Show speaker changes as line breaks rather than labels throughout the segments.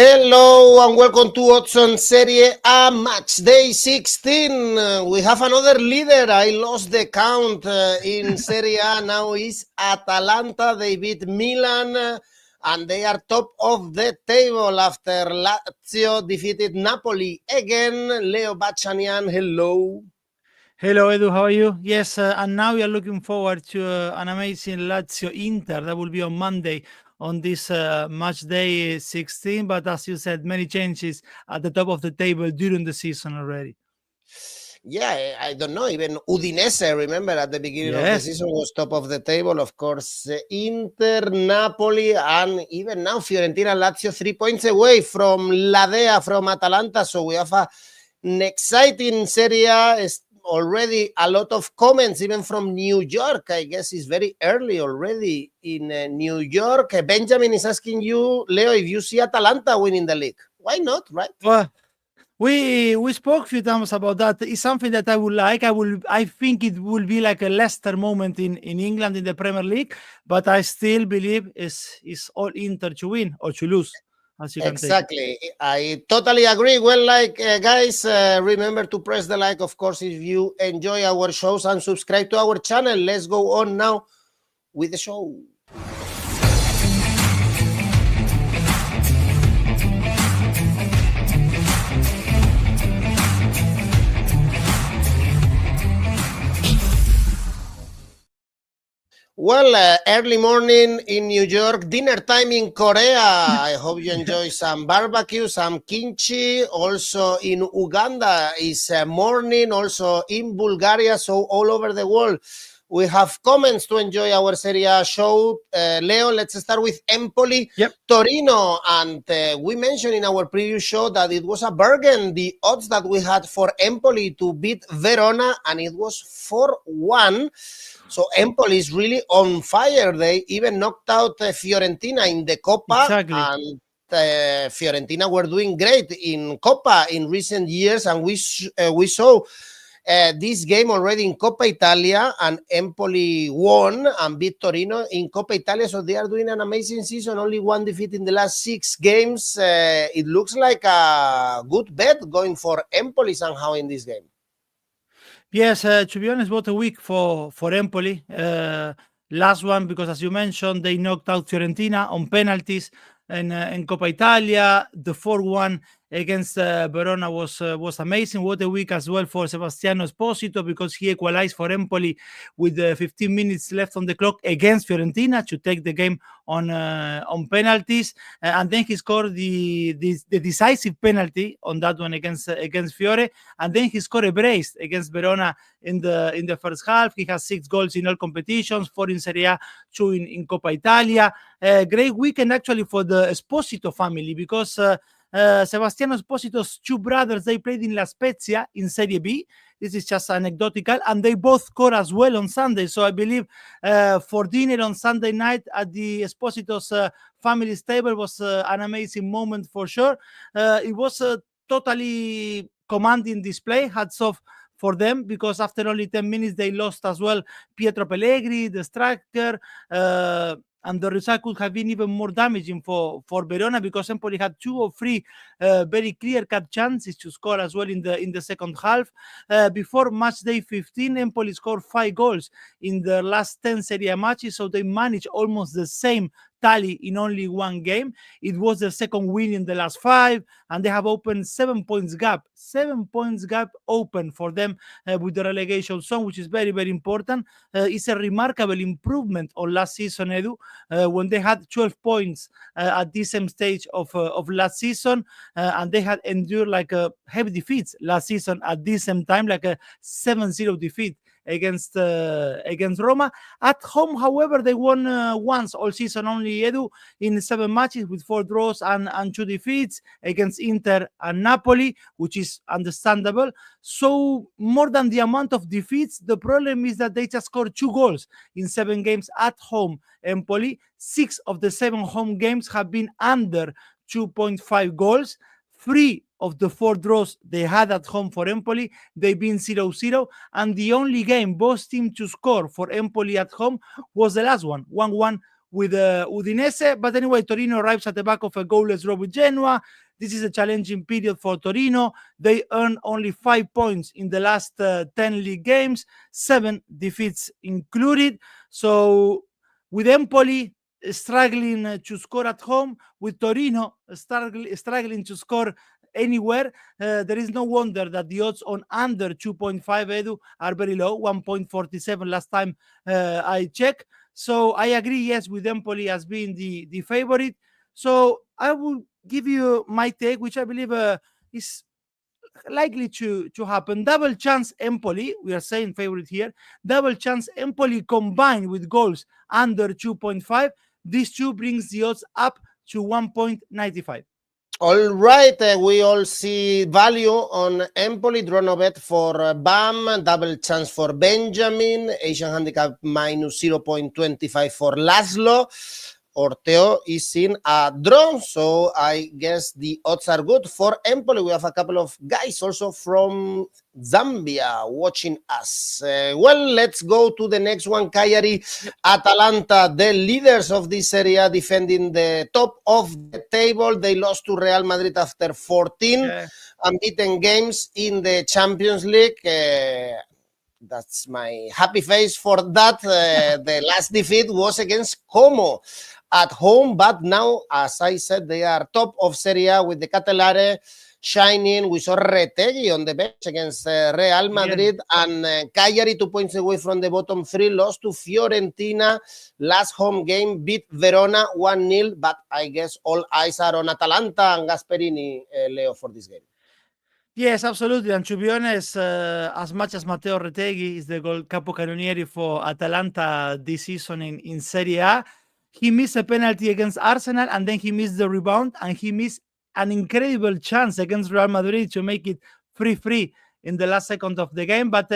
Hello and welcome to 𝐿𝐭𝐴𝐵𝐴 Serie A Matchday 16. We have another leader. I lost the count in Serie A. Now is Atalanta. They beat Milan and they are top of the table after Lazio defeated Napoli again. Leo Bachanian, hello.
Hello, Edu. How are you? Yes, and now we are looking forward to an amazing Lazio Inter that will be on Monday on this match day 16. But as you said, many changes at the top of the table during the season already.
Yeah, I don't know. Even Udinese, remember, at the beginning of the season was top of the table. Of course, Inter, Napoli, and even now Fiorentina, Lazio 3 points away from 𝐿𝐴, from Atalanta. So we have an exciting Serie A. Already a lot of comments, even from New York. I guess it's very early already in New York. Benjamin is asking you, Leo, if you see Atalanta winning the league. Why not, right?
Well, we spoke a few times about that. It's something that I would like. I think it will be like a Leicester moment in England in the Premier League, but I still believe it's all Inter to win or to lose.
Exactly. I totally agree. Well, guys, remember to press the like, of course, if you enjoy our shows, and subscribe to our channel. Let's go on now with the show. Well, early morning in New York, dinner time in Korea. I hope you enjoy some barbecue, some kimchi. Also in Uganda is morning, also in Bulgaria, so all over the world. We have comments to enjoy our Serie A show. Leo, let's start with Empoli, Torino. And we mentioned in our previous show that it was a bargain, the odds that we had for Empoli to beat Verona, and it was 4-1. So Empoli is really on fire. They even knocked out Fiorentina in the Coppa.
Exactly.
And Fiorentina were doing great in Coppa in recent years. And we saw this game already in Coppa Italia, and Empoli won and beat Torino in Coppa Italia. So they are doing an amazing season, only one defeat in the last 6 games. It looks like a good bet going for Empoli somehow in this game.
Yes, to be honest, what a week for Empoli. Last one, because as you mentioned, they knocked out Fiorentina on penalties, and in Coppa Italia, the 4-1 against Verona was amazing. What a week as well for Sebastiano Esposito, because he equalized for Empoli with 15 minutes left on the clock against Fiorentina to take the game on penalties, and then he scored the decisive penalty on that one against Fiore, and then he scored a brace against Verona in the first half. He has 6 goals in all competitions, 4 in Serie A, 2 in Coppa Italia. Great weekend actually for the Esposito family, because Sebastiano Esposito's 2 brothers, they played in La Spezia in Serie B. This is just anecdotal, and they both scored as well on Sunday. So I believe for dinner on Sunday night at the Esposito's family's table was an amazing moment for sure. It was a totally commanding display. Hats off for them, because after only 10 minutes they lost as well Pietro Pellegrini, the striker, and the result could have been even more damaging for Verona, because Empoli had 2 or 3 very clear-cut chances to score as well in the second half. Before match day 15, Empoli scored 5 goals in the last 10 Serie A matches, so they managed almost the same tally in only one game. It was their second win in the last 5, and they have opened 7 points gap. 7 points gap open for them with the relegation zone, which is very, very important. It's a remarkable improvement on last season, Edu, when they had 12 points at this same stage of last season, and they had endured like a heavy defeats last season at this same time, like a 7-0 defeat against Roma. At home, however, they won once all season only, Edu, in 7 matches with 4 draws and 2 defeats against Inter and Napoli, which is understandable. So more than the amount of defeats, the problem is that they just scored 2 goals in 7 games at home. Empoli, 6 of the 7 home games have been under 2.5 goals. 3 of the 4 draws they had at home for Empoli, they've been 0-0, and the only game both teams to score for Empoli at home was the last one, 1-1 with Udinese. But anyway, Torino arrives at the back of a goalless draw with Genoa. This is a challenging period for Torino. They earned only 5 points in the last 10 league games, 7 defeats included. So with Empoli struggling to score at home, with Torino struggling to score anywhere, there is no wonder that the odds on under 2.5 Edu are very low, 1.47 last time I checked. So I agree, yes, with Empoli as being the favorite. So I will give you my take, which I believe is likely to happen. Double chance Empoli, we are saying favorite here. Double chance Empoli combined with goals under 2.5. These two brings the odds up to 1.95.
All right, we all see value on Empoli, draw no bet for BAM, double chance for Benjamin, Asian handicap minus 0.25 for Laszlo. Orteo is in a draw, so I guess the odds are good for Empoli. We have a couple of guys also from Zambia watching us. Well, let's go to the next one. Cagliari, Atalanta, the leaders of this Serie A, defending the top of the table. They lost to Real Madrid after 14 unbeaten games in the Champions League. That's my happy face for that. The last defeat was against Como at home, but now, as I said, they are top of Serie A with the Cagliari shining. We saw Retegui on the bench against Real Madrid, and Cagliari 2 points away from the bottom three, lost to Fiorentina. Last home game, beat Verona 1-0, but I guess all eyes are on Atalanta and Gasperini, Leo, for this game.
Yes, absolutely. And to be honest, as much as Matteo Retegui is the 𝐿𝐿𝐴 for Atalanta this season in Serie A, he missed a penalty against Arsenal, and then he missed the rebound, and he missed an incredible chance against Real Madrid to make it 3-3 in the last second of the game. But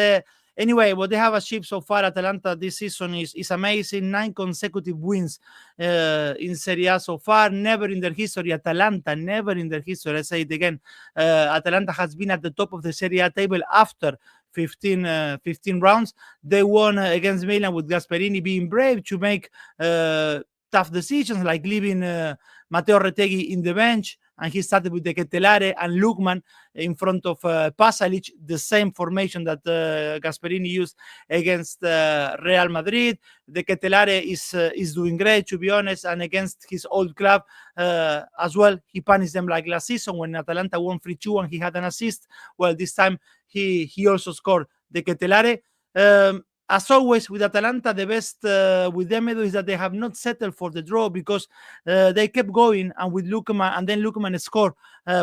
anyway, what they have achieved so far, Atalanta, this season is amazing. 9 consecutive wins in Serie A so far. Never in their history, Atalanta, never in their history, I say it again, Atalanta has been at the top of the Serie A table after 15 rounds. They won against Milan with Gasperini being brave to make tough decisions, like leaving Matteo Retegui in the bench, and he started with the 𝐾𝐿𝐴 and 𝐿𝐿𝐴 in front of Pasalic, the same formation that Gasperini used against Real Madrid. The 𝐾𝐿𝐴 is doing great, to be honest, and against his old club as well. He punished them like last season when Atalanta won 3-2 and he had an assist. Well, this time he also scored the 𝐾𝐿𝐴. As always with Atalanta, the best with them is that they have not settled for the draw, because they kept going, and with 𝐿𝐿𝐴, and then 𝐿𝐿𝐴 scored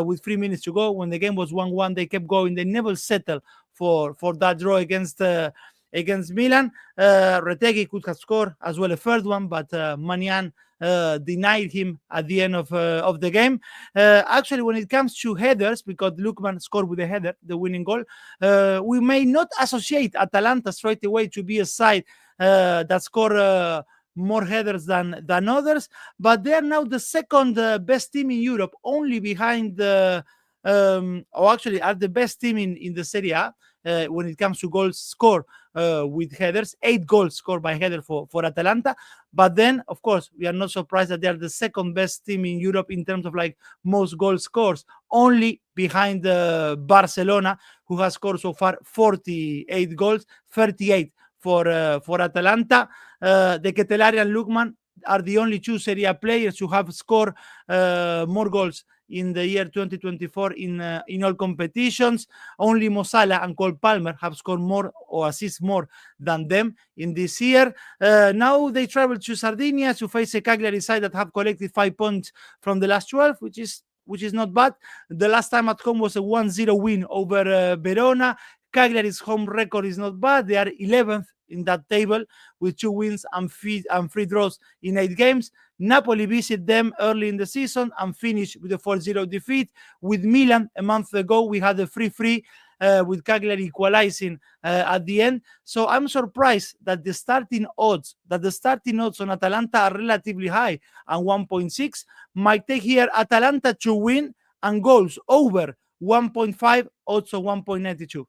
with 3 minutes to go. When the game was 1-1, they kept going. They never settled for that draw against Milan. Retegui could have scored as well a third one, but Maignan denied him at the end of the game. Actually, when it comes to headers, because 𝐿𝐿𝐴 scored with a header, the winning goal, we may not associate Atalanta straight away to be a side that score more headers than others, but they are now the second best team in Europe, only behind or actually are the best team in the Serie A when it comes to goals scored with headers. 8 goals scored by header for Atalanta. But then, of course, we are not surprised that they are the second best team in Europe in terms of like most goal scores, only behind Barcelona, who has scored so far 48 goals, 38 for Atalanta. The 𝐾𝐿𝐴 and 𝐿𝐿𝐴 are the only 2 Serie A players who have scored more goals in the year 2024 in all competitions. Only Mo Salah and Cole Palmer have scored more or assist more than them in this year. Now they travel to Sardinia to face a Cagliari side that have collected 5 points from the last 12, which is not bad. The last time at home was a 1-0 win over Verona. Cagliari's home record is not bad. They are 11th in that table with 2 wins and 3 draws in 8 games. Napoli visited them early in the season and finished with a 4-0 defeat. With Milan a month ago, we had a 3-3 with Cagliari equalizing at the end. So I'm surprised that the starting odds on Atalanta are relatively high and 1.6. Might take here Atalanta to win and goals over 1.5, also 1.92.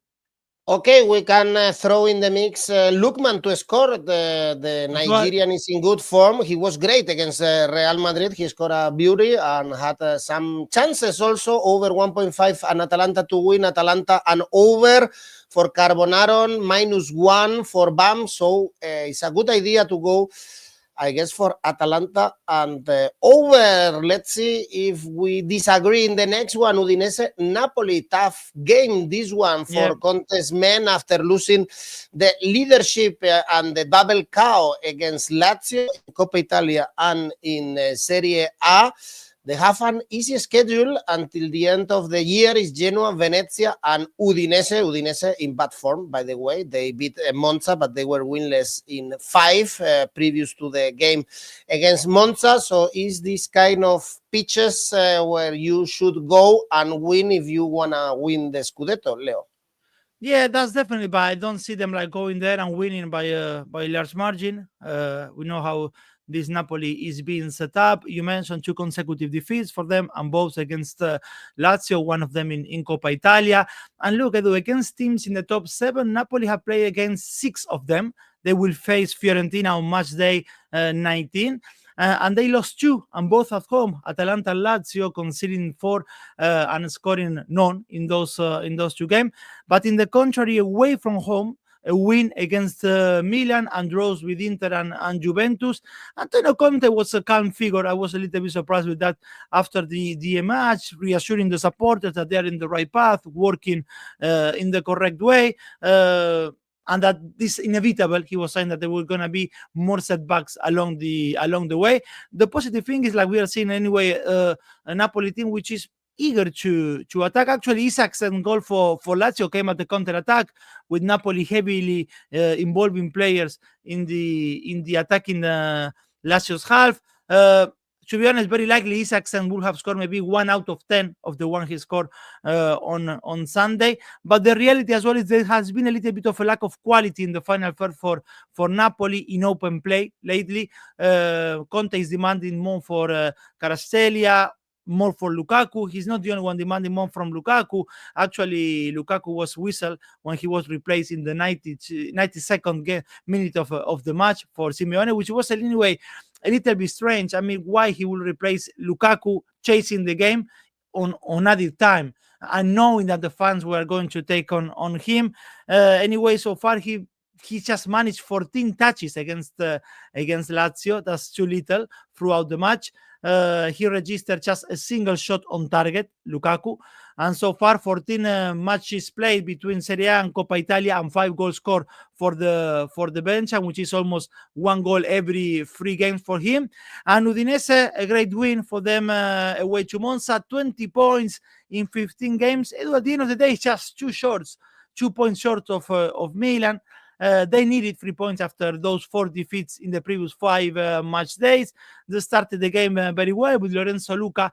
Okay, we can throw in the mix Lookman to score. The
That's right.
Nigerian is in good form. He was great against Real Madrid. He scored a beauty and had some chances also. Over 1.5 and Atalanta to win. Atalanta and over for Carbonaro, -1 for BAM. So it's a good idea to go, I guess, for Atalanta and over. Let's see if we disagree in the next one. Udinese Napoli, tough game this one for Conte's men after losing the leadership and the double KO against Lazio in Coppa Italia and in Serie A. They have an easy schedule until the end of the year. Is Genoa, Venezia, and Udinese. Udinese in bad form, by the way. They beat Monza, but they were winless in 5 previous to the game against Monza. So is this kind of pitches where you should go and win if you want to win the Scudetto, Leo?
Yeah, that's definitely, but I don't see them like going there and winning by a large margin. We know how this Napoli is being set up. You mentioned 2 consecutive defeats for them, and both against Lazio, one of them in Coppa Italia. And look, Edu, against teams in the top 7, Napoli have played against 6 of them. They will face Fiorentina on Matchday 19. And they lost 2, and both at home. Atalanta and Lazio conceding 4 and scoring none in those 2 games. But in the contrary, away from home, a win against Milan and draws with Inter and Juventus. Antonio Conte was a calm figure. I was a little bit surprised with that after the match, reassuring the supporters that they are in the right path, working in the correct way. And that this inevitable. He was saying that there were going to be more setbacks along the way. The positive thing is, like we are seeing anyway, a Napoli team which is eager to attack. Actually, 𝐬𝐭𝐴 goal for Lazio came at the counter attack, with Napoli heavily involving players in the attacking Lazio's half. To be honest, very likely 𝐬𝐭𝐴 will have scored maybe 1 out of 10 of the one he scored on Sunday. But the reality as well is there has been a little bit of a lack of quality in the final third for Napoli in open play lately. Conte is demanding more for 𝐻𝐻, more for Lukaku. He's not the only one demanding more from Lukaku. Actually, Lukaku was whistled when he was replaced in the 92nd minute of the match for Simeone, which was anyway a little bit strange. I mean, why he will replace Lukaku chasing the game on added time and knowing that the fans were going to take on him. Anyway, so far he just managed 14 touches against Lazio. That's too little throughout the match. He registered just a single shot on target, Lukaku. And so far, 14 matches played between Serie A and Coppa Italia, and 5 goals scored for the bench, and which is almost 1 goal every 3 games for him. And Udinese, a great win for them away to Monza, 20 points in 15 games. At the end of the day, just 2 points short of Milan. They needed 3 points after those 4 defeats in the previous 5 match days. They started the game very well, with Lorenzo Luca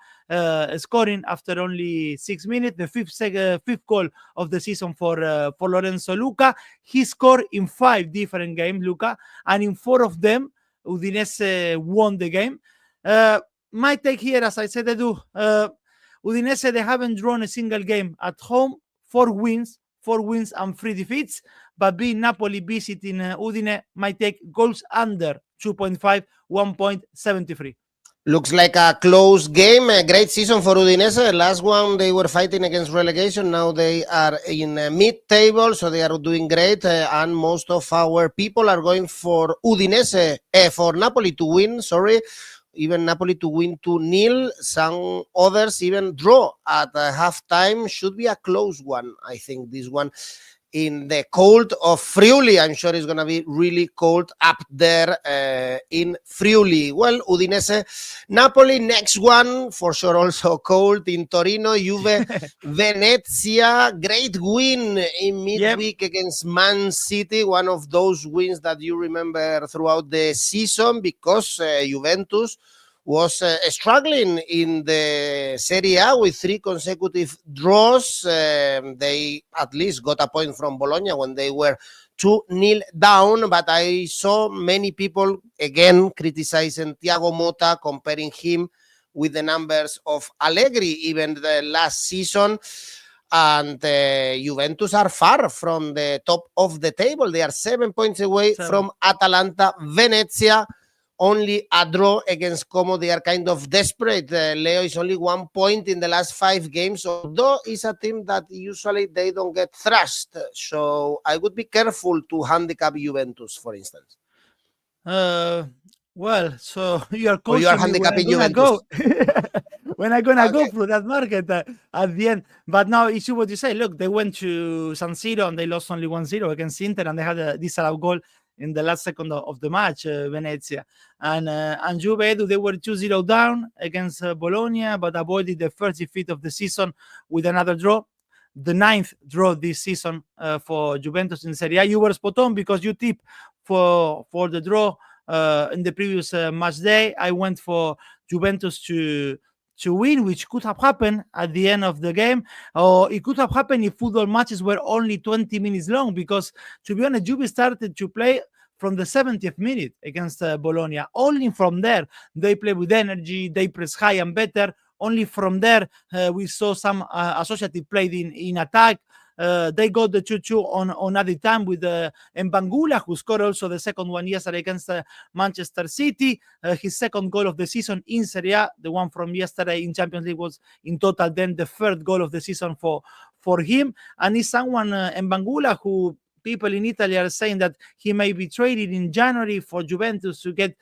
scoring after only 6 minutes, the fifth goal of the season for Lorenzo Luca. He scored in 5 different games, Luca, and in 4 of them, Udinese won the game. My take here, as I said, Edu, Udinese, they haven't drawn a single game at home. 4 wins and 3 defeats. But being Napoli visiting Udine, might take goals under 2.5, 1.73.
Looks like a close game. A great season for Udinese. Last one, they were fighting against relegation. Now they are in mid-table, so they are doing great. And most of our people are going for Udinese, for Napoli to win, even Napoli to win 2-0. Some others even draw at halftime. Should be a close one, I think, this one. In the cold of Friuli. I'm sure it's going to be really cold up there in Friuli. Well, Udinese, Napoli, next one, for sure also cold in Torino. Juve, Venezia, great win in midweek against Man City. One of those wins that you remember throughout the season, because Juventus was struggling in the Serie A with 3 consecutive draws. They at least got a point from Bologna when they were 2-0 down, but I saw many people again criticizing Thiago Motta, comparing him with the numbers of Allegri even the last season. and Juventus are far from the top of the table. They are 7 points away from Atalanta. Venezia, only a draw against 𝐿𝐵𝐺𝐻𝐸. They are kind of desperate. Leo is only 1 point in the last 5 games, although it's a team that usually they don't get thrashed. So I would be careful to handicap Juventus, for instance.
Well, so you are
Or you are
coaching me when I'm
handicapping
gonna
Juventus.
go. When I'm gonna go
Okay.
through that market at the end. But now it's what you say. Look, they went to San Siro and they lost only 1-0 against Inter, and they had a disallowed goal in the last second of the match, Venezia. And Juve, they were 2-0 down against Bologna, but avoided the first defeat of the season with another draw. The 9th draw this season for Juventus in Serie A. You were spot on because you tipped for the draw in the previous match day. I went for Juventus to win, which could have happened at the end of the game, or it could have happened if football matches were only 20 minutes long, because to be honest, Juve started to play from the 70th minute against Bologna. Only from there they play with energy, they press high and better. Only from there we saw some associative play in attack. They got the 2-2 on added time with 𝗵𝗵𝗀𝗀, who scored also the second one yesterday against Manchester City. His second goal of the season in Serie A. The one from yesterday in Champions League was in total then the third goal of the season for him. And he's someone, 𝗵𝗵𝗀𝗀, who people in Italy are saying that he may be traded in January for Juventus to get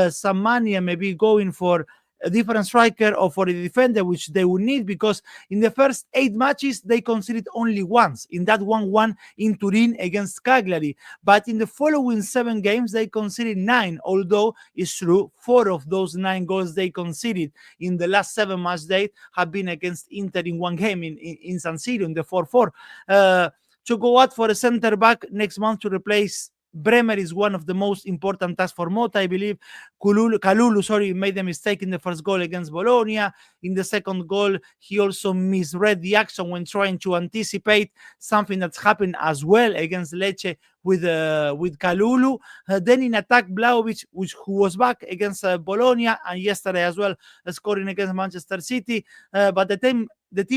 some money and maybe going for a different striker or for a defender, which they would need, because in the first 8 matches they conceded only once, in that 1-1 in Turin against Cagliari. But in the following 7 games they conceded 9, although it's true 4 of those 9 goals they conceded in the last 7 match days have been against Inter in one game in San Siro in the 4-4. To go out for a center back next month to replace Bremer is one of the most important tasks for Motta, I believe. Kalulu, made a mistake in the first goal against Bologna. In the second goal, he also misread the action when trying to anticipate something that's happened as well against Lecce with Kalulu. Then in attack, 𝗵𝗶𝗆, who was back against Bologna and yesterday as well, scoring against Manchester City. But the team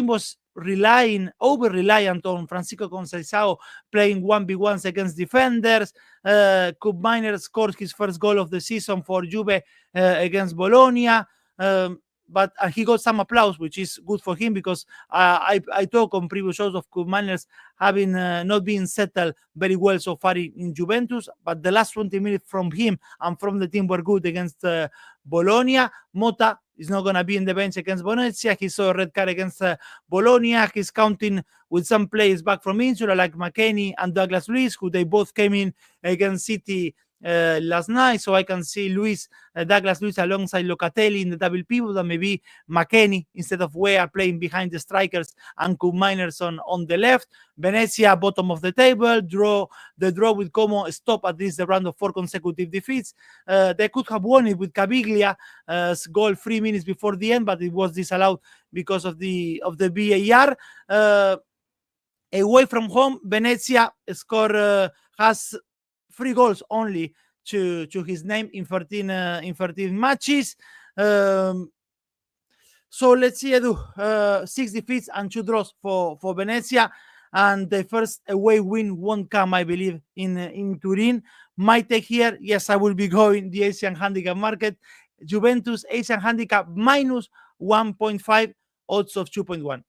was over-reliant on Francisco Conceição playing 1v1s against defenders. 𝐿𝐵𝗵𝗆 scored his first goal of the season for Juve against Bologna. But he got some applause, which is good for him, because I talk on previous shows of 𝐿𝐵𝗵𝗆 having not been settled very well so far in Juventus, but the last 20 minutes from him and from the team were good against Bologna. Motta is not going to be in the bench against Venezia. He saw a red card against Bologna. He's counting with some players back from injury like McKennie and Douglas Luiz, who they both came in against City last night. So I can see Douglas Luiz alongside Locatelli in the double pivot, and maybe McKennie instead of 𝗿𝗏 playing behind the strikers and 𝐿𝐵𝗵𝗆 on the left. Venezia bottom of the table. The draw with 𝐭𝐿𝐵 stop at least the round of 4 consecutive defeats. They could have won it with Caviglia's goal 3 minutes before the end, but it was disallowed because of the VAR. Away from home, Venezia has 3 goals only to his name in 13 matches. So let's see, Edu, 6 defeats and 2 draws for Venezia, and the first away win won't come, I believe, in Turin. My take here, yes, I will be going the Asian handicap market. Juventus Asian handicap minus 1.5, odds of 2.1.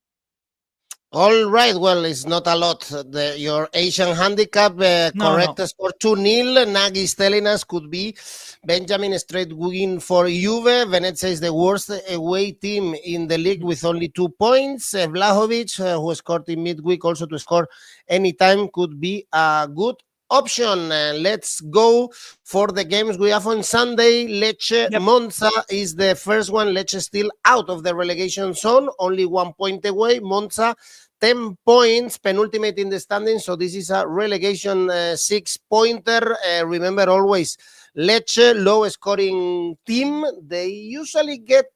All right, well, it's not a lot. Your Asian handicap, correct score 2-0. Nagy is telling us could be Benjamin straight win for Juve. Venezia is the worst away team in the league with only 2 points. Vlahovic, who scored in midweek, also to score anytime, could be a good option. Let's go for the games we have on Sunday. Lecce, Monza is the first one. Lecce still out of the relegation zone, only 1 point away. Monza 10 points, penultimate in the standings, so this is a relegation 6-pointer. Remember always, Lecce, low-scoring team. They usually get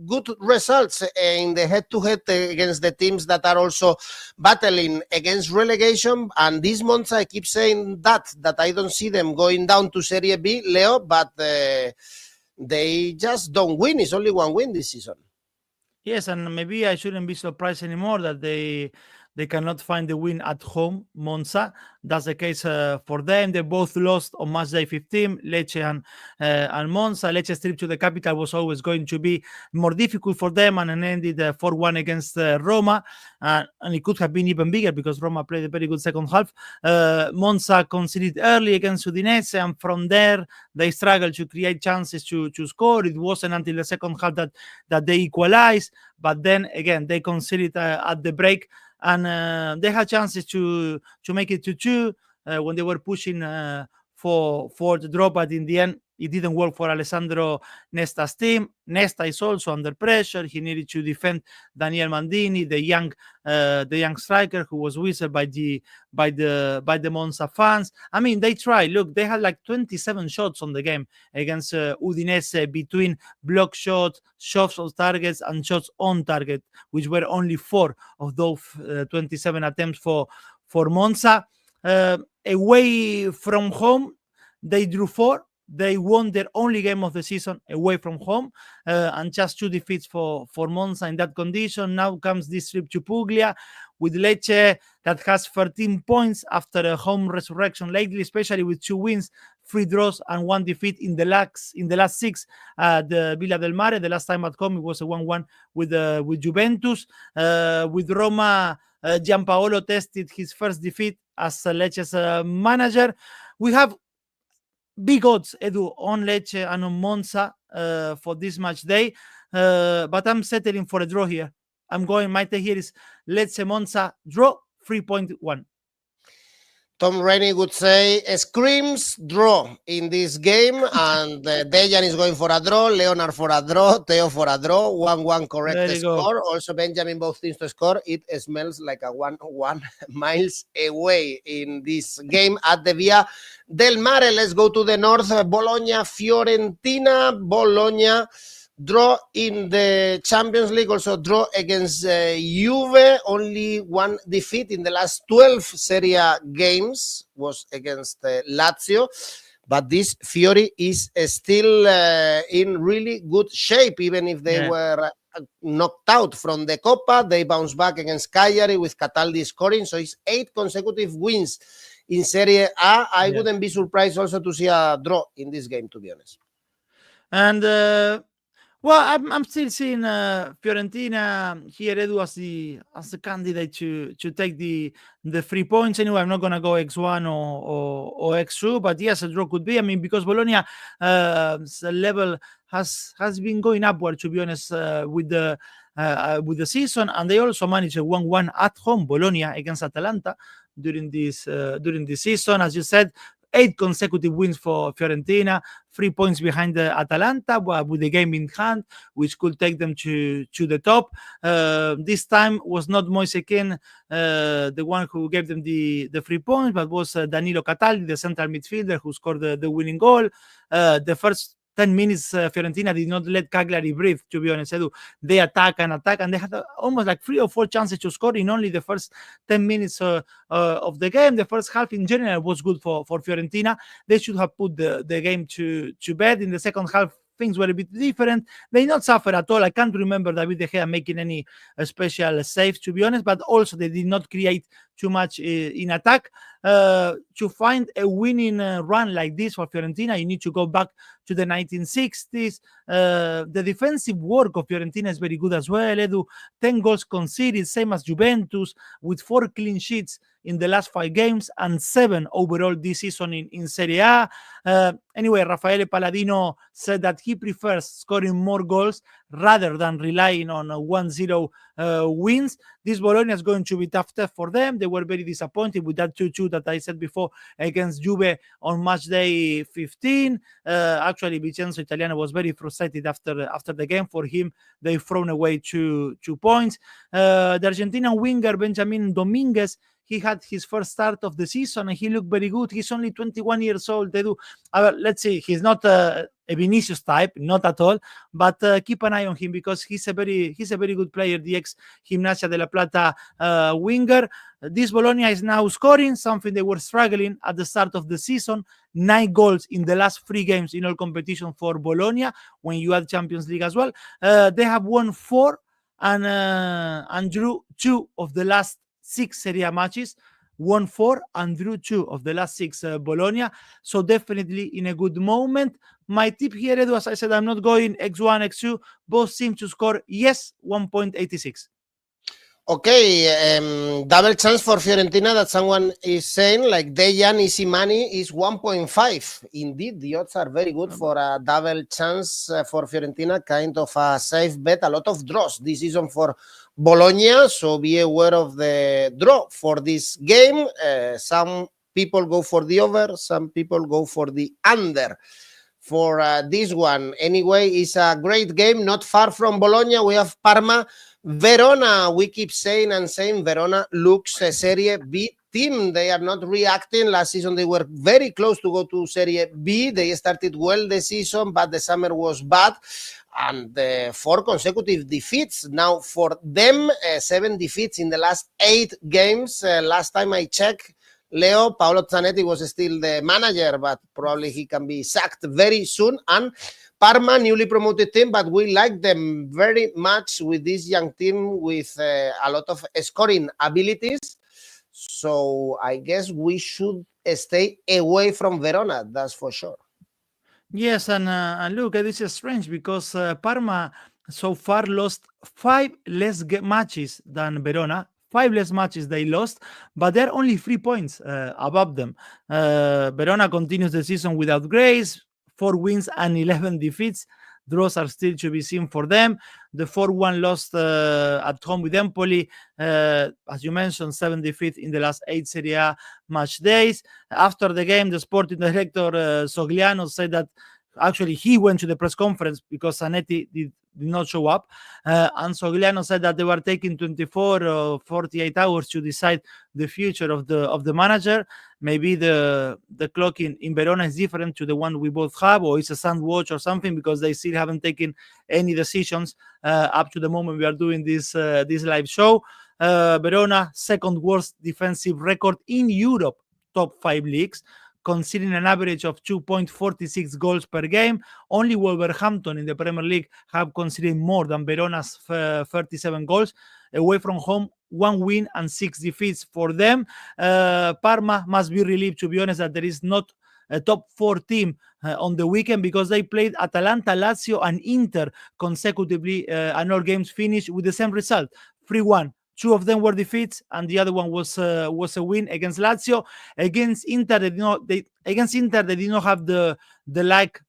good results in the head-to-head against the teams that are also battling against relegation. And this month I keep saying that I don't see them going down to Serie B, Leo, but they just don't win. It's only 1 win this season.
Yes, and maybe I shouldn't be surprised anymore that they they cannot find the win at home, Monza. That's the case for them. They both lost on Matchday 15, Lecce and Monza. Lecce's trip to the capital was always going to be more difficult for them, and it ended 4-1 against Roma. And it could have been even bigger because Roma played a very good second half. Monza conceded early against Udinese, and from there they struggled to create chances to score. It wasn't until the second half that they equalized, but then again they conceded at the break, and they had chances to make it 2-2 when they were pushing for the draw, but in the end it didn't work for Alessandro Nesta's team. Nesta is also under pressure. He needed to defend Daniel Mandini, the young striker who was whistled by the Monza fans. I mean, they tried. Look, they had like 27 shots on the game against Udinese, between block shots on targets, and shots on target, which were only 4 of those 27 attempts for Monza. Away from home, they drew 4. They won their only game of the season away from home, and just 2 defeats for Monza in that condition. Now comes this trip to Puglia with Lecce, that has 13 points after a home resurrection lately, especially with 2 wins, 3 draws, and 1 defeat in the last 6 at the Villa del Mare. The last time at home it was a 1-1 with Juventus. With Roma, Giampaolo tested his first defeat as Lecce's manager. We have big odds, Edu, on Lecce and on Monza for this match day, but I'm settling for a draw here. My take here is Lecce Monza draw 3.1.
Tom Rennie would say screams draw in this game, and Dejan is going for a draw, Leonard for a draw, Theo for a draw, 1-1 correct score. Also Benjamin, both teams to score. It smells like a 1-1 miles away in this game at the Via del Mare. Let's go to the north. Bologna, Fiorentina. Bologna draw in the Champions League, also draw against Juve. Only 1 defeat in the last 12 Serie A games was against Lazio. But this Fiori is still in really good shape, even if they were knocked out from the Coppa. They bounced back against Cagliari with Cataldi scoring. So it's 8 consecutive wins in Serie A. I wouldn't be surprised also to see a draw in this game, to be honest.
And well, I'm still seeing Fiorentina here, Edu, as the candidate to take the 3 points. Anyway, I'm not going to go 𝐿1 or 𝐿2, but yes, a draw could be. I mean, because Bologna level has been going upward, to be honest, with the season, and they also managed a 1-1 at home, Bologna against Atalanta during this season. As you said, 8 consecutive wins for Fiorentina, 3 points behind the Atalanta, with the game in hand, which could take them to the top. This time was not 𝐬𝐭𝐴 the one who gave them the 3 points, but was Danilo Cataldi, the central midfielder, who scored the winning goal. The first 10 minutes, Fiorentina did not let Cagliari breathe, to be honest, Edu. They attack, and they had almost like 3 or 4 chances to score in only the first 10 minutes of the game. The first half in general was good for Fiorentina. They should have put the game to bed. In the second half, things were a bit different. They did not suffer at all. I can't remember David De Gea making any special saves, to be honest, but also they did not create too much in attack. To find a winning run like this for Fiorentina, you need to go back to the 1960s. The defensive work of Fiorentina is very good as well, Edu. 10 goals conceded, same as Juventus, with 4 clean sheets in the last 5 games and 7 overall this season in Serie A. Anyway, Raffaele Palladino said that he prefers scoring more goals rather than relying on 1-0 wins. This Bologna is going to be tough for them. They were very disappointed with that 2-2 that I said before against Juve on match day 15. Actually, Vincenzo Italiano was very frustrated after the game. For him, they've thrown away 2 points. The Argentinian winger Benjamin Dominguez, he had his first start of the season and he looked very good. He's only 21 years old. Let's see, he's not a Vinicius type, not at all, but keep an eye on him because he's a very good player, the ex-Gimnasia de la Plata winger. This Bologna is now scoring, something they were struggling at the start of the season. 9 goals in the last 3 games in all competition for Bologna, when you add Champions League as well. They have won 4 and drew 2 of the last 6 Serie A matches, won 4 and drew 2 of the last 6 Bologna. So definitely in a good moment. My tip here, Edu, as I said, I'm not going 𝑋1, 𝑋2. Both seem to score, yes, 1.86.
Okay, double chance for Fiorentina that someone is saying, like Dejan easy money is 1.5. Indeed, the odds are very good for a double chance for Fiorentina, kind of a safe bet. A lot of draws this season for Bologna, so be aware of the draw for this game. Some people go for the over, some people go for the under. For this one, anyway, it's a great game, not far from Bologna. We have Parma, Verona. We keep saying Verona looks a Serie B team. They are not reacting. Last season they were very close to go to Serie B. They started well the season, but the summer was bad, and 4 consecutive defeats now for them. 7 defeats in the last 8 games. Last time I checked, Leo, Paolo Zanetti was still the manager, but probably he can be sacked very soon. And Parma, newly promoted team, but we like them very much with this young team with a lot of scoring abilities. So I guess we should stay away from Verona, that's for sure.
Yes, and look, this is strange because Parma so far lost 5 less matches than Verona. 5 less matches they lost, but they're only 3 points above them. Verona continues the season without grace, 4 wins and 11 defeats. Draws are still to be seen for them. The 4-1 lost at home with Empoli, as you mentioned, 7 defeats in the last 8 Serie A match days. After the game, the sporting director Sogliano said that actually he went to the press conference because Zanetti did not show up. And Sogliano said that they were taking 24 or 48 hours to decide the future of the manager. Maybe the clock in Verona is different to the one we both have, or it's a sandwich or something, because they still haven't taken any decisions up to the moment we are doing this live show. Verona, second worst defensive record in Europe, top 5 leagues, conceding an average of 2.46 goals per game. Only Wolverhampton in the Premier League have conceded more than Verona's 37 goals. Away from home, 1 win and 6 defeats for them. Parma must be relieved, to be honest, that there is not a top 4 team on the weekend, because they played Atalanta, Lazio, and Inter consecutively, and all games finished with the same result, 3-1. 2 of them were defeats, and the other one was a win against Lazio. Against Inter, they did not have the luck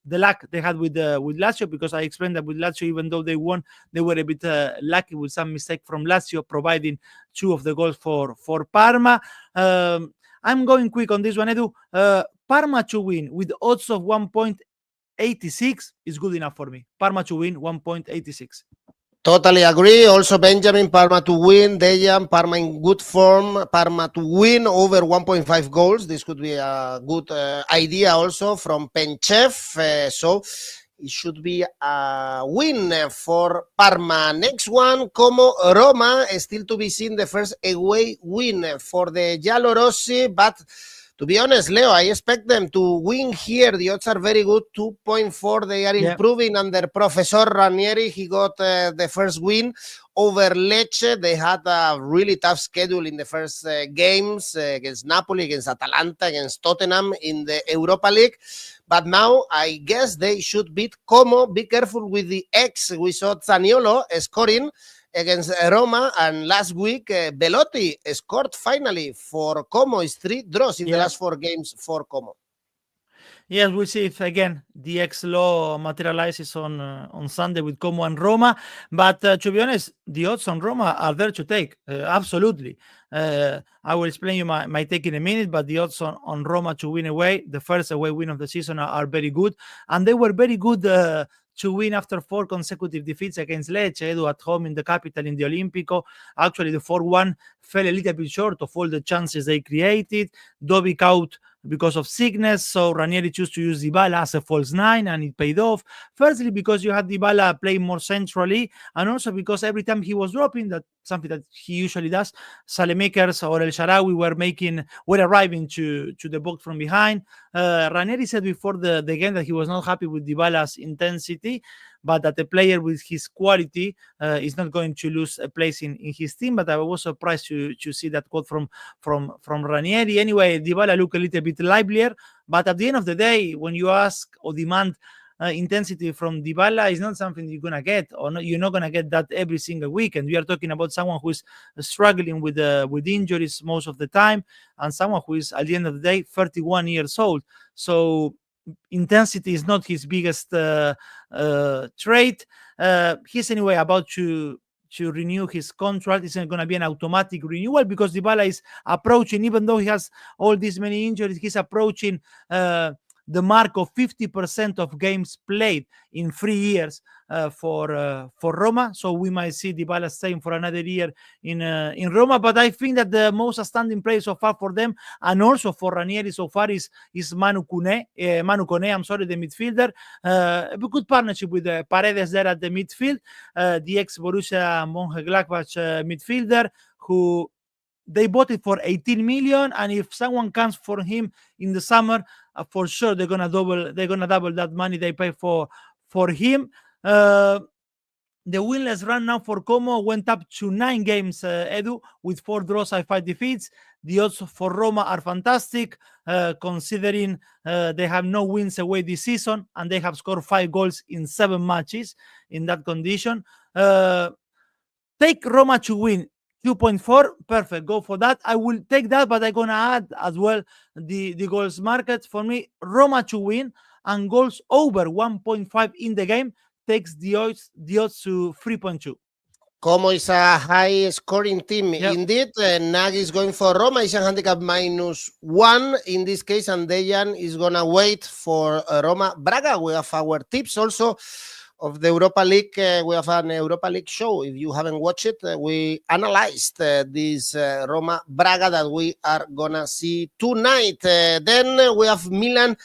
they had with Lazio, because I explained that with Lazio, even though they won, they were a bit lucky with some mistake from Lazio, providing 2 of the goals for Parma. I'm going quick on this one, Edu. Parma to win with odds of 1.86 is good enough for me. Parma to win, 1.86.
Totally agree. Also, Benjamin, Parma to win. Dejan, Parma in good form. Parma to win over 1.5 goals. This could be a good idea also from 𝗵𝐻𝐿. So it should be a win for Parma. Next one, Como Roma, still to be seen, the first away win for the giallorossi, but to be honest, Leo, I expect them to win here. The odds are very good, 2.4. They are improving under Professor Ranieri. He got the first win over Lecce. They had a really tough schedule in the first games against Napoli, against Atalanta, against Tottenham in the Europa League. But now I guess they should beat Como. Be careful with the X. We saw Zaniolo scoring against Roma, and last week Belotti scored finally for Como. It's 3 draws in the last 4 games for Como.
Yes, we'll see if again the 𝐿 materializes on Sunday with Como and Roma. But to be honest, the odds on Roma are there to take. Absolutely. I will explain you my take in a minute, but the odds on Roma to win away, the first away win of the season, are very good. And they were very good to win after 4 consecutive defeats against Lecce, Edu, at home in the capital, in the Olimpico. Actually, the 4-1 fell a little bit short of all the chances they created. 𝗀𝗵𝗍 out because of sickness, so Ranieri chose to use Dybala as a false 9, and it paid off. Firstly, because you had Dybala playing more centrally, and also because every time he was dropping, that something that he usually does, Saelemaekers or El Shaarawy were arriving to the box from behind. Ranieri said before the game that he was not happy with Dybala's intensity, but that a player with his quality is not going to lose a place in his team. But I was surprised to see that quote from Ranieri. Anyway, Dybala looked a little bit livelier, but at the end of the day, when you ask or demand intensity from Dybala, is not something you're gonna get, or not, you're not gonna get that every single week. And we are talking about someone who is struggling with injuries most of the time, and someone who is at the end of the day 31 years old. So intensity is not his biggest trait. He's anyway about to renew his contract. It's not going to be an automatic renewal because Dybala is approaching, even though he has all these many injuries, he's approaching the mark of 50% of games played in 3 years for Roma. So we might see Dybala staying for another year in Roma. But I think that the most outstanding player so far for them, and also for Ranieri so far, is 𝗵𝐾𝐿, I'm sorry, the midfielder. A good partnership with Paredes there at the midfield, the ex-Borussia Mönchengladbach midfielder, who they bought it for 18 million, and if someone comes for him in the summer, for sure they're gonna double that money they pay for him. The winless run now for Como went up to 9 games, Edu, with 4 draws and 5 defeats. The odds for Roma are fantastic, considering they have no wins away this season, and they have scored 5 goals in 7 matches in that condition. Take Roma to win 2.4, perfect, go for that. I will take that, but I'm gonna add as well the goals market. For me, Roma to win and goals over 1.5 in the game takes the odds to 3.2.
Como is a high scoring team.
Yep.
Indeed, Nag is going for Roma. It's a handicap -1 in this case, and Dejan is gonna wait for Roma Braga. We have our tips also of the Europa League. We have an Europa League show. If you haven't watched it, we analyzed this Roma Braga that we are gonna see tonight. Then we have Milan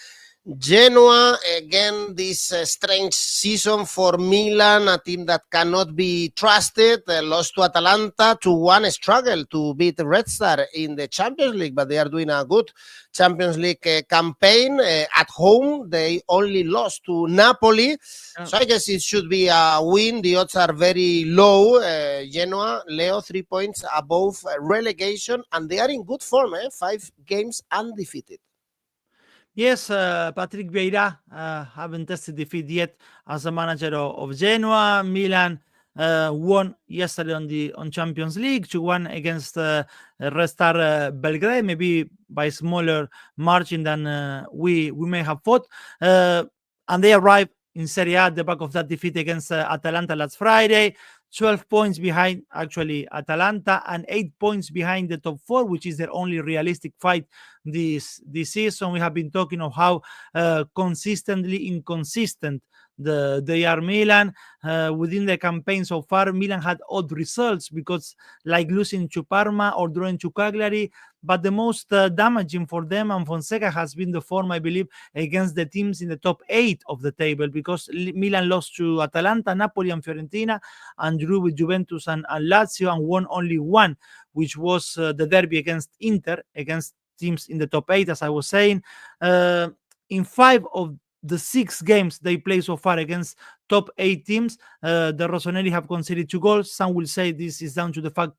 Genoa. Again, this strange season for Milan, a team that cannot be trusted. Lost to Atalanta 2-1, struggle to beat Red Star in the Champions League, but they are doing a good Champions League campaign. At home, they only lost to Napoli. So I guess it should be a win. The odds are very low. Genoa, Leo, 3 points above relegation, and they are in good form, 5 games undefeated.
Yes, Patrick Vieira haven't tested defeat yet as a manager of Genoa. Milan won yesterday on Champions League 2-1 against Red Star Belgrade, maybe by smaller margin than we may have thought. And they arrived in Serie A at the back of that defeat against Atalanta last Friday. 12 points behind, actually, Atalanta, and 8 points behind the top 4, which is their only realistic fight this season. We have been talking of how consistently inconsistent they are. Milan, within the campaign so far, Milan had odd results, because like losing to Parma or drawing to Cagliari, but the most damaging for them and Fonseca has been the form, I believe, against the teams in the top 8 of the table, because Milan lost to Atalanta, Napoli and Fiorentina, and drew with Juventus and Lazio, and won only 1, which was the derby against Inter, against teams in the top 8, as I was saying. In 5 of the 6 games they play so far against top 8 teams, the Rossoneri have conceded 2 goals. Some will say this is down to the fact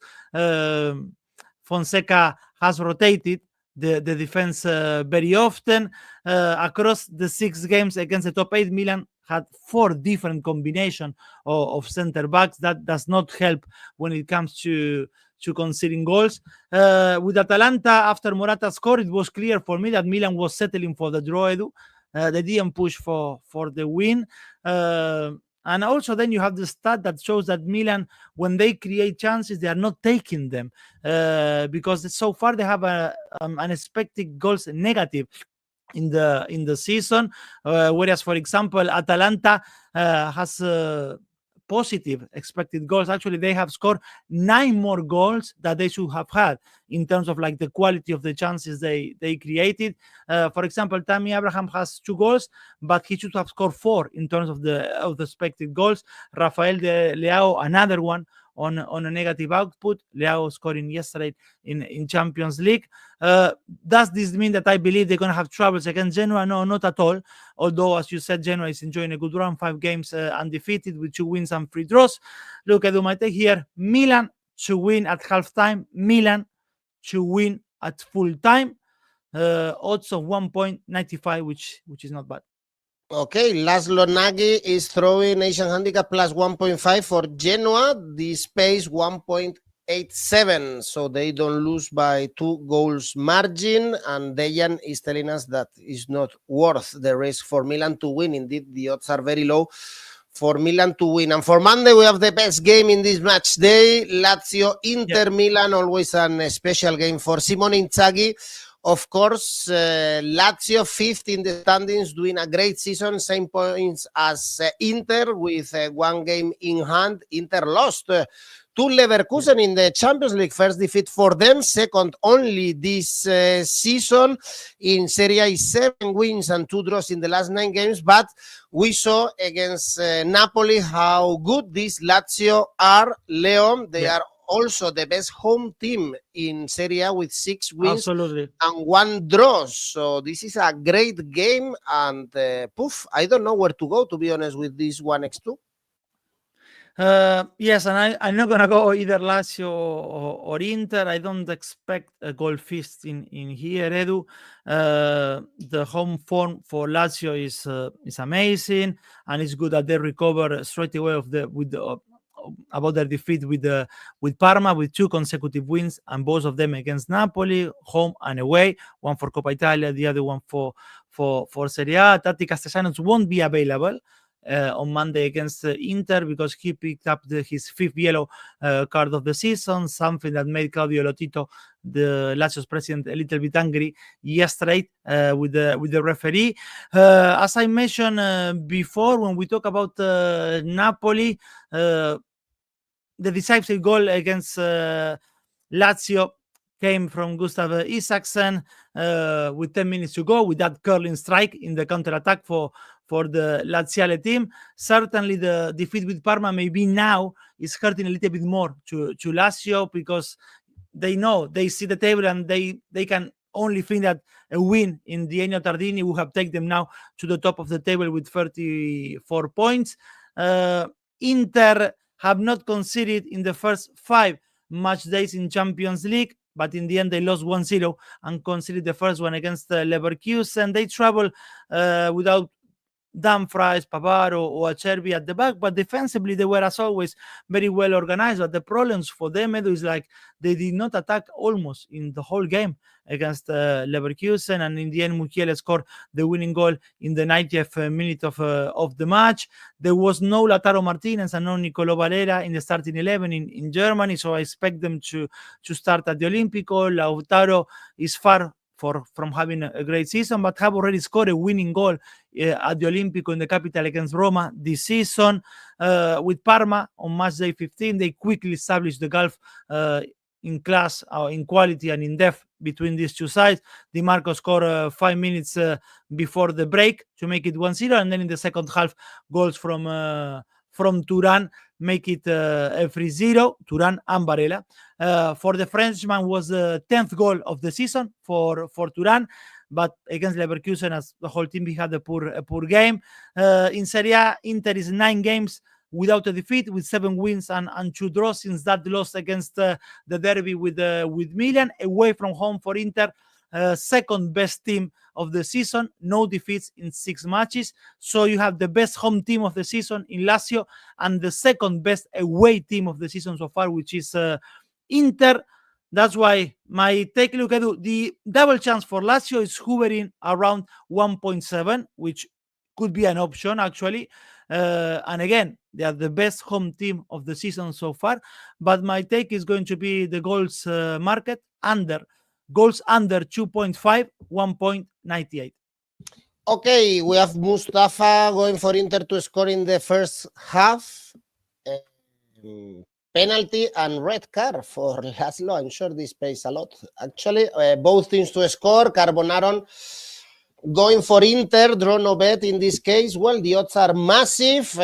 Fonseca has rotated the defense very often. Across the 6 games against the top 8, Milan had 4 different combinations of center backs. That does not help when it comes to conceding goals. With Atalanta, after Morata scored, it was clear for me that Milan was settling for the draw, Edu. They didn't push for the win. And also then you have the stat that shows that Milan, when they create chances, they are not taking them, because so far they have unexpected goals negative in the season, whereas, for example, Atalanta has positive expected goals. Actually, they have scored 9 more goals that they should have had in terms of like the quality of the chances they created. For example, Tammy Abraham has 2 goals, but he should have scored 4 in terms of the expected goals. Rafael de Leao, another one on a negative output. Leo scoring yesterday in Champions League. Does this mean that I believe they're going to have troubles against Genoa? No, not at all. Although, as you said, Genoa is enjoying a good run, 5 games undefeated with 2 wins and 3 draws. Look, I do my take here. Milan to win at halftime. Milan to win at full time. Odds of 1.95, which is not bad.
Okay, Laszlo Nagy is throwing Asian handicap plus 1.5 for Genoa. This pays 1.87, so they don't lose by 2 goals margin. And Dejan is telling us that it's not worth the risk for Milan to win. Indeed, the odds are very low for Milan to win. And for Monday, we have the best game in this match day. Lazio, Inter Milan, always a special game for Simone Inzaghi. Of course, Lazio 5th in the standings, doing a great season, same points as Inter with 1 game in hand. Inter lost to 𝐬𝐵 in the Champions League, first defeat for them, second only this season. In Serie A, 7 wins and 2 draws in the last 9 games, but we saw against Napoli how good these Lazio are, Leo. They are also the best home team in Serie A with 6 wins and 1 draw. So this is a great game, and I don't know where to go, to be honest, with this 1x2.
Yes, and I'm not going to go either Lazio or Inter. I don't expect a goal feast in here, Edu. The home form for Lazio is amazing, and it's good that they recover straight away about their defeat with Parma, with 2 consecutive wins, and both of them against Napoli, home and away. One for Coppa Italia, the other one for Serie A. Tati Castellanos won't be available on Monday against Inter because he picked up his 5th yellow card of the season, something that made Claudio Lotito, the Lazio's president, a little bit angry yesterday with the referee. As I mentioned before, when we talk about Napoli, the decisive goal against Lazio came from Gustav Isaksen with 10 minutes to go, with that curling strike in the counter-attack for the Laziale team. Certainly the defeat with Parma maybe now is hurting a little bit more to Lazio, because they see the table and they can only think that a win in the Ennio Tardini will have taken them now to the top of the table with 34 points. Inter have not conceded in the first 5 match days in Champions League, but in the end they lost 1-0 and conceded the first one against Leverkusen. They travel without Dumfries, Pavaro, or 𝐬𝐵 at the back, but defensively they were, as always, very well organized. But the problems for them, Edu, is like they did not attack almost in the whole game against Leverkusen, and in the end 𝐜𝐵 scored the winning goal in the 90th minute of the match. There was no Lautaro Martinez and no Nicolo Varela in the starting 11 in Germany, so I expect them to start at the Olimpico. Lautaro is far from having a great season, but have already scored a winning goal at the Olimpico in the capital against Roma this season. With Parma on Matchday 15, they quickly established the gulf in class, in quality, and in depth between these two sides. Di Marco scored 5 minutes before the break to make it 1-0, and then in the second half, goals from Thuram make it a 3-0. Thuram and Varela. For the Frenchman was the 10th goal of the season for Thuram, but against Leverkusen, as the whole team, he had a poor game. In Serie A, Inter is 9 games without a defeat, with 7 wins and 2 draws since that loss against the derby with Milan. Away from home for Inter, second best team of the season, no defeats in 6 matches. So you have the best home team of the season in Lazio and the second best away team of the season so far, which is Inter. That's why my take a look at the double chance for Lazio is hovering around 1.7, which could be an option actually. And again, they are the best home team of the season so far. But my take is going to be the goals market under. Goals under 2.5, 1.98.
Okay, we have Mustafa going for Inter to score in the first half. Penalty and red card for Laszlo. I'm sure this pays a lot. Actually, both teams to score. Carbonaron Going for Inter, draw no bet in this case. Well, the odds are massive.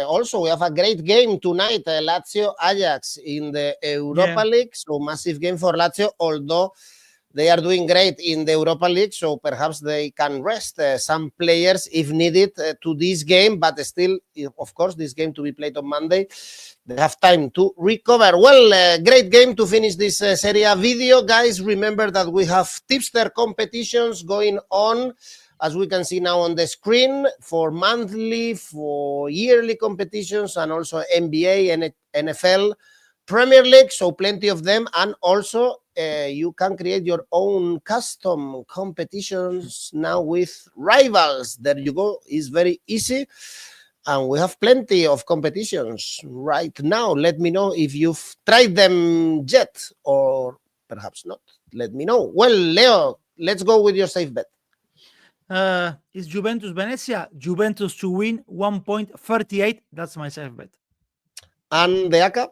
Also, we have a great game tonight, Lazio Ajax in the Europa League. So massive game for Lazio, although they are doing great in the Europa League. So perhaps they can rest some players if needed to this game. But still, of course, this game to be played on Monday. They have time to recover. Well, great game to finish this Serie A video. Guys, remember that we have tipster competitions going on, as we can see now on the screen, for monthly, for yearly competitions, and also NBA and NFL, Premier League, so plenty of them. And also, you can create your own custom competitions now with rivals. There you go. It's very easy. And we have plenty of competitions right now. Let me know if you've tried them yet, or perhaps not. Let me know. Well, Leo, let's go with your safe bet.
Is Juventus Venezia? Juventus to win 1.38. That's my safe bet.
And the ACCA?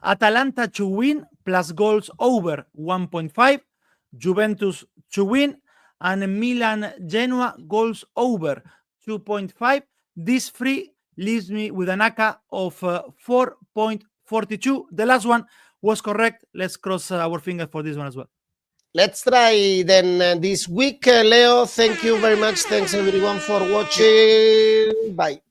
Atalanta to win plus goals over 1.5. Juventus to win. And Milan Genoa goals over 2.5. This three leaves me with an ACCA of 4.42. The last one was correct. Let's cross our fingers for this one as well.
Let's try then this week. Leo, thank you very much. Thanks everyone for watching. Bye.